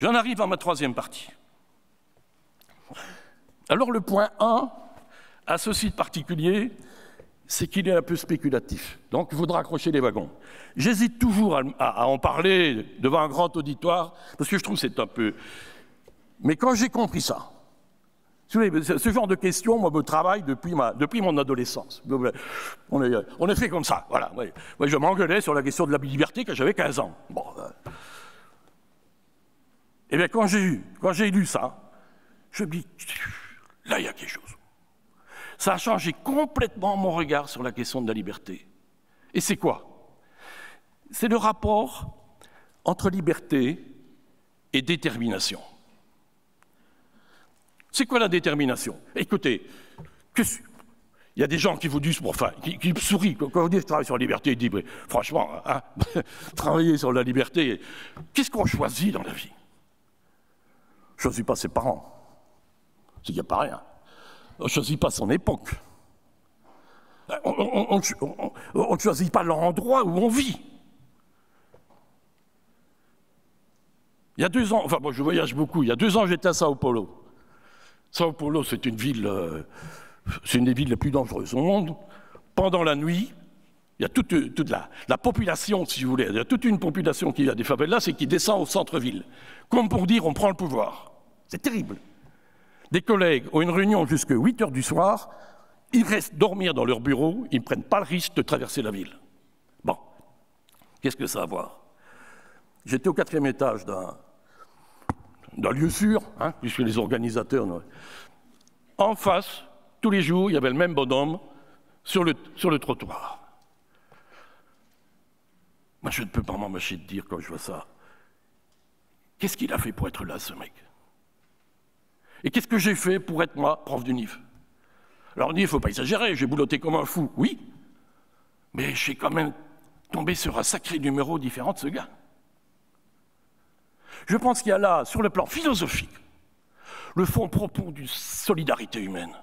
J'en arrive à ma troisième partie. Alors le point 1 a ceci de particulier, c'est qu'il est un peu spéculatif. Donc il faudra accrocher les wagons. J'hésite toujours à en parler devant un grand auditoire, parce que je trouve que c'est un peu... Mais quand j'ai compris ça, ce genre de questions, moi, me travaille depuis mon adolescence. On est fait comme ça, voilà. Moi, je m'engueulais sur la question de la liberté quand j'avais 15 ans. Bon, et bien, quand j'ai lu ça, je me dis, là, il y a quelque chose. Ça a changé complètement mon regard sur la question de la liberté. Et c'est quoi? C'est le rapport entre liberté et détermination. C'est quoi la détermination? Écoutez, il y a des gens qui vous disent, enfin, qui sourient quand vous dites que je travaille sur la liberté, ils disent, franchement, hein, travailler sur la liberté, qu'est-ce qu'on choisit dans la vie? On ne choisit pas ses parents. Il n'y a pas rien. On ne choisit pas son époque. On ne choisit pas l'endroit où on vit. Il y a 2 ans, enfin bon, je voyage beaucoup, il y a 2 ans j'étais à Sao Paulo. Sao Paulo, c'est une des villes les plus dangereuses au monde. Pendant la nuit, il y a toute la population, si vous voulez, il y a toute une population qui vient des favelas et qui descend au centre-ville. Comme pour dire, on prend le pouvoir. C'est terrible. Des collègues ont une réunion jusqu'à 8 heures du soir, ils restent dormir dans leur bureau, ils ne prennent pas le risque de traverser la ville. Bon, qu'est-ce que ça a à voir? J'étais au 4e étage d'un lieu sûr, hein, puisque les organisateurs... En face, tous les jours, il y avait le même bonhomme sur le trottoir. Moi, je ne peux pas m'empêcher de dire, quand je vois ça, qu'est-ce qu'il a fait pour être là, ce mec? Et qu'est-ce que j'ai fait pour être, moi, prof d'UNIF? Alors on dit, il ne faut pas exagérer, j'ai boulotté comme un fou, oui, mais je suis quand même tombé sur un sacré numéro différent de ce gars. Je pense qu'il y a là, sur le plan philosophique, le fond profond d'une solidarité humaine.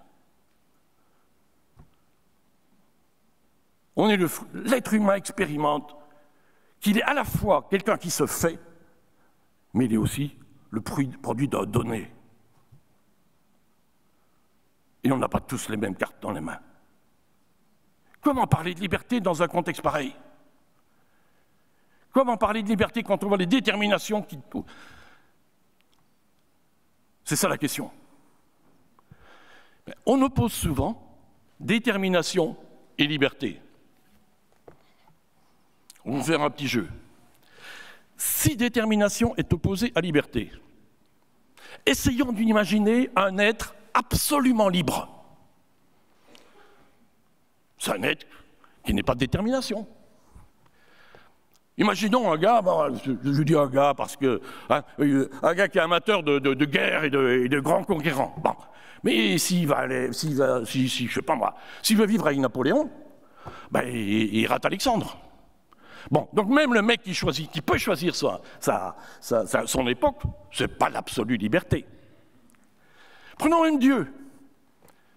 L'être humain expérimente qu'il est à la fois quelqu'un qui se fait, mais il est aussi le produit d'un donné. Et on n'a pas tous les mêmes cartes dans les mains. Comment parler de liberté dans un contexte pareil? Comment parler de liberté quand on voit les déterminations qui... C'est ça la question. On oppose souvent détermination et liberté. On va faire un petit jeu. Si détermination est opposée à liberté, essayons d'imaginer un être absolument libre. C'est un être qui n'est pas de détermination. Imaginons un gars, bon, je dis un gars parce que hein, un gars qui est amateur de guerre et de grands conquérants. Bon, mais s'il je sais pas moi, s'il veut vivre avec Napoléon, ben il rate Alexandre. Bon, donc même le mec qui peut choisir son époque, c'est pas l'absolue liberté. Prenons un Dieu.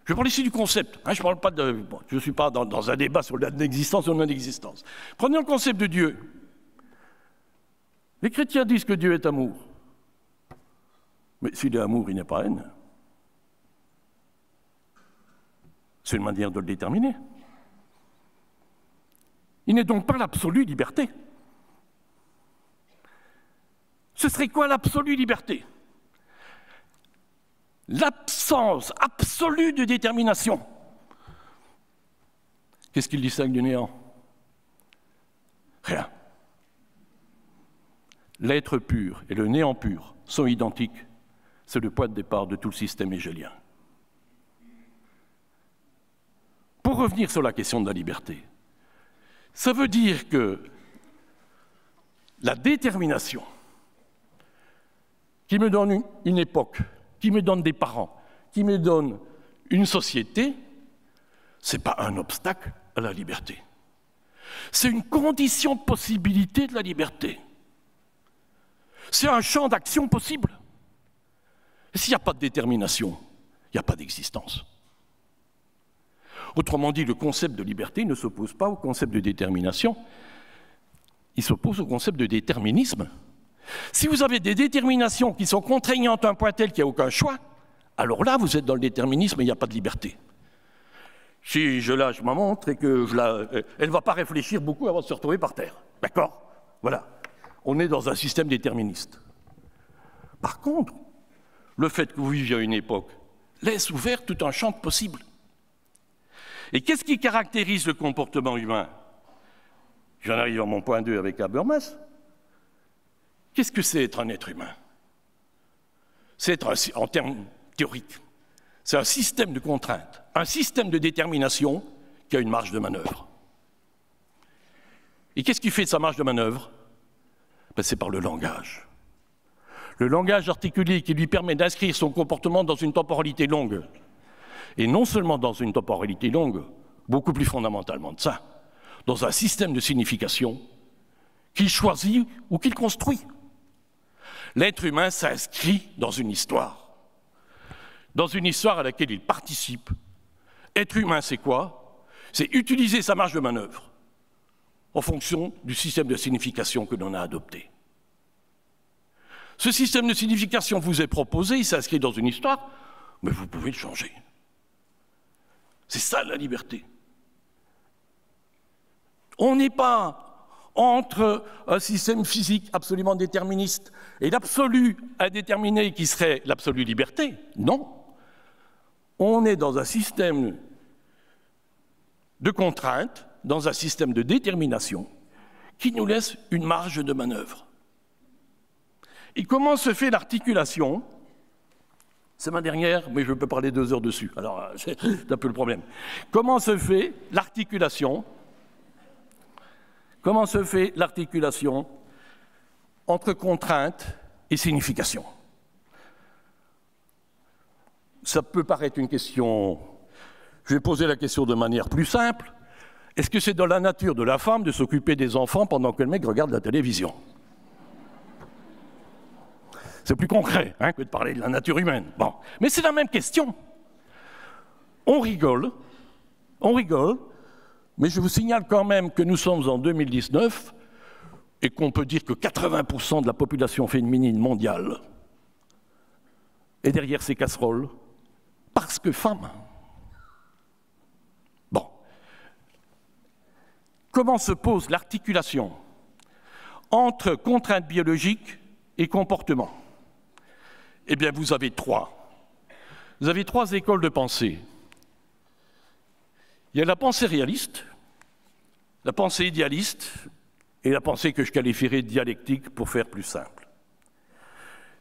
Je parle ici du concept. Hein, je parle pas de. Bon, je ne suis pas dans un débat sur l'existence ou non-existence. Prenons le concept de Dieu. Les chrétiens disent que Dieu est amour. Mais s'il est amour, il n'est pas haine. C'est une manière de le déterminer. Il n'est donc pas l'absolue liberté. Ce serait quoi l'absolue liberté? L'absence absolue de détermination. Qu'est-ce qu'il distingue du néant? Rien. L'être pur et le néant pur sont identiques. C'est le point de départ de tout le système hégélien. Pour revenir sur la question de la liberté, ça veut dire que la détermination qui me donne une époque, qui me donne des parents, qui me donne une société, ce n'est pas un obstacle à la liberté. C'est une condition de possibilité de la liberté. C'est un champ d'action possible. Et s'il n'y a pas de détermination, il n'y a pas d'existence. Autrement dit, le concept de liberté ne s'oppose pas au concept de détermination, il s'oppose au concept de déterminisme. Si vous avez des déterminations qui sont contraignantes à un point tel qu'il n'y a aucun choix, alors là, vous êtes dans le déterminisme et il n'y a pas de liberté. Si je lâche ma montre et que elle ne va pas réfléchir beaucoup avant de se retrouver par terre. D'accord? Voilà. On est dans un système déterministe. Par contre, le fait que vous viviez à une époque laisse ouvert tout un champ de possibles. Et qu'est-ce qui caractérise le comportement humain? J'en arrive à mon point 2 avec Habermas. Qu'est-ce que c'est être un être humain? C'est en termes théoriques, c'est un système de contraintes, un système de détermination qui a une marge de manœuvre. Et qu'est-ce qui fait de sa marge de manœuvre? Ben, c'est par le langage. Le langage articulé qui lui permet d'inscrire son comportement dans une temporalité longue. Et non seulement dans une temporalité longue, beaucoup plus fondamentalement de ça, dans un système de signification qu'il choisit ou qu'il construit. L'être humain s'inscrit dans une histoire à laquelle il participe. Être humain, c'est quoi? C'est utiliser sa marge de manœuvre en fonction du système de signification que l'on a adopté. Ce système de signification vous est proposé, il s'inscrit dans une histoire, mais vous pouvez le changer. C'est ça la liberté. On n'est pas entre un système physique absolument déterministe et l'absolu indéterminé qui serait l'absolue liberté. Non. On est dans un système de contraintes, dans un système de détermination qui nous laisse une marge de manœuvre. Et comment se fait l'articulation? C'est ma dernière, mais je peux parler 2 heures dessus. Alors, c'est un peu le problème. Comment se fait l'articulation? Comment se fait l'articulation entre contrainte et signification? Ça peut paraître une question... Je vais poser la question de manière plus simple. Est-ce que c'est dans la nature de la femme de s'occuper des enfants pendant que le mec regarde la télévision? C'est plus concret que de parler de la nature humaine. Bon. Mais c'est la même question. On rigole, mais je vous signale quand même que nous sommes en 2019 et qu'on peut dire que 80% de la population féminine mondiale est derrière ces casseroles parce que femme. Bon. Comment se pose l'articulation entre contraintes biologiques et comportement? Eh bien, vous avez 3. Vous avez 3 écoles de pensée. Il y a la pensée réaliste, la pensée idéaliste et la pensée que je qualifierais de dialectique pour faire plus simple.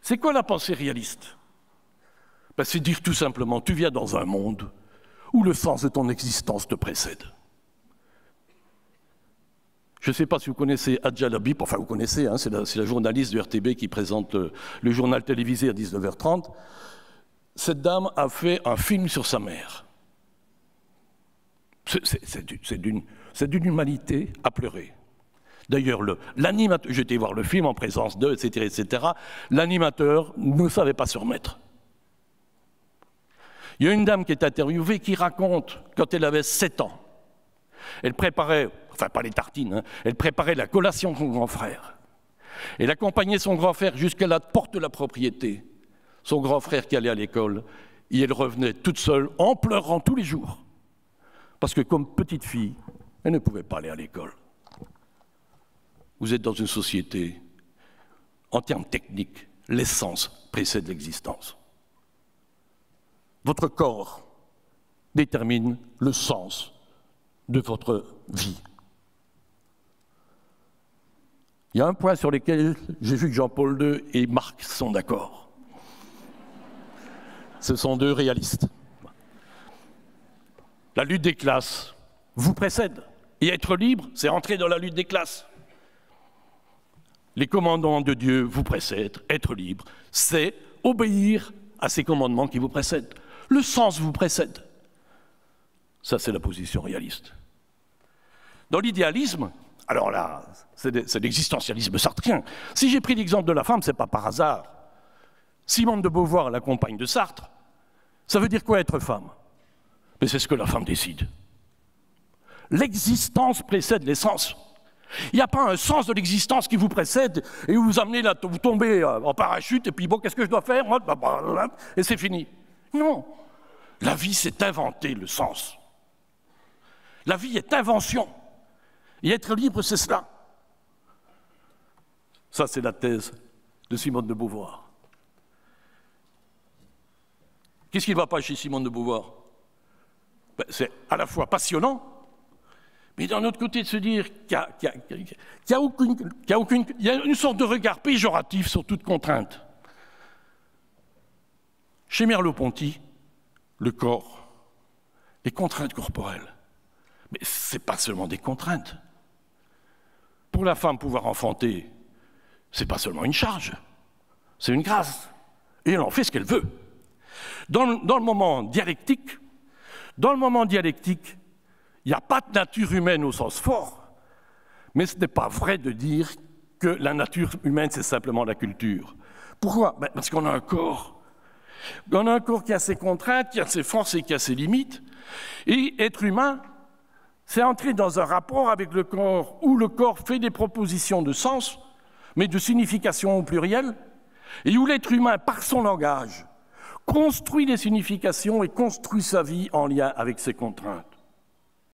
C'est quoi la pensée réaliste? Ben, c'est dire tout simplement, tu viens dans un monde où le sens de ton existence te précède. Je ne sais pas si vous connaissez Adja Labib, enfin vous connaissez, c'est la journaliste de RTB qui présente le journal télévisé à 19h30. Cette dame a fait un film sur sa mère. C'est d'une humanité à pleurer. D'ailleurs, l'animateur, j'étais voir le film en présence d'eux, etc., l'animateur ne savait pas se remettre. Il y a une dame qui est interviewée qui raconte, quand elle avait 7 ans, elle préparait, enfin pas les tartines, elle préparait la collation de son grand frère. Elle accompagnait son grand frère jusqu'à la porte de la propriété. Son grand frère qui allait à l'école, et elle revenait toute seule en pleurant tous les jours. Parce que comme petite fille, elle ne pouvait pas aller à l'école. Vous êtes dans une société, en termes techniques, l'essence précède l'existence. Votre corps détermine le sens de votre vie. Il y a un point sur lequel j'ai vu que Jean-Paul II et Marx sont d'accord. Ce sont 2 réalistes. La lutte des classes vous précède. Et être libre, c'est entrer dans la lutte des classes. Les commandements de Dieu vous précèdent. Être libre, c'est obéir à ces commandements qui vous précèdent. Le sens vous précède. Ça, c'est la position réaliste. Dans l'idéalisme, alors là, c'est l'existentialisme sartrien. Si j'ai pris l'exemple de la femme, ce n'est pas par hasard. Simone de Beauvoir, la compagne de Sartre, ça veut dire quoi être femme? Mais c'est ce que la femme décide. L'existence précède l'essence. Il n'y a pas un sens de l'existence qui vous précède et vous amenez là, vous tombez en parachute et puis bon, qu'est-ce que je dois faire? Et c'est fini. Non. La vie, c'est inventer le sens. La vie est invention. Et être libre, c'est cela. Ça, c'est la thèse de Simone de Beauvoir. Qu'est-ce qui ne va pas chez Simone de Beauvoir? C'est à la fois passionnant, mais d'un autre côté de se dire qu'il y a une sorte de regard péjoratif sur toute contrainte. Chez Merleau-Ponty, le corps, les contraintes corporelles, mais ce n'est pas seulement des contraintes. Pour la femme, pouvoir enfanter, ce n'est pas seulement une charge, c'est une grâce. Et elle en fait ce qu'elle veut. Dans le moment dialectique, il n'y a pas de nature humaine au sens fort, mais ce n'est pas vrai de dire que la nature humaine, c'est simplement la culture. Pourquoi? Parce qu'on a un corps. On a un corps qui a ses contraintes, qui a ses forces et qui a ses limites. Et être humain, c'est entrer dans un rapport avec le corps où le corps fait des propositions de sens, mais de signification au pluriel, et où l'être humain, par son langage, construit des significations et construit sa vie en lien avec ses contraintes.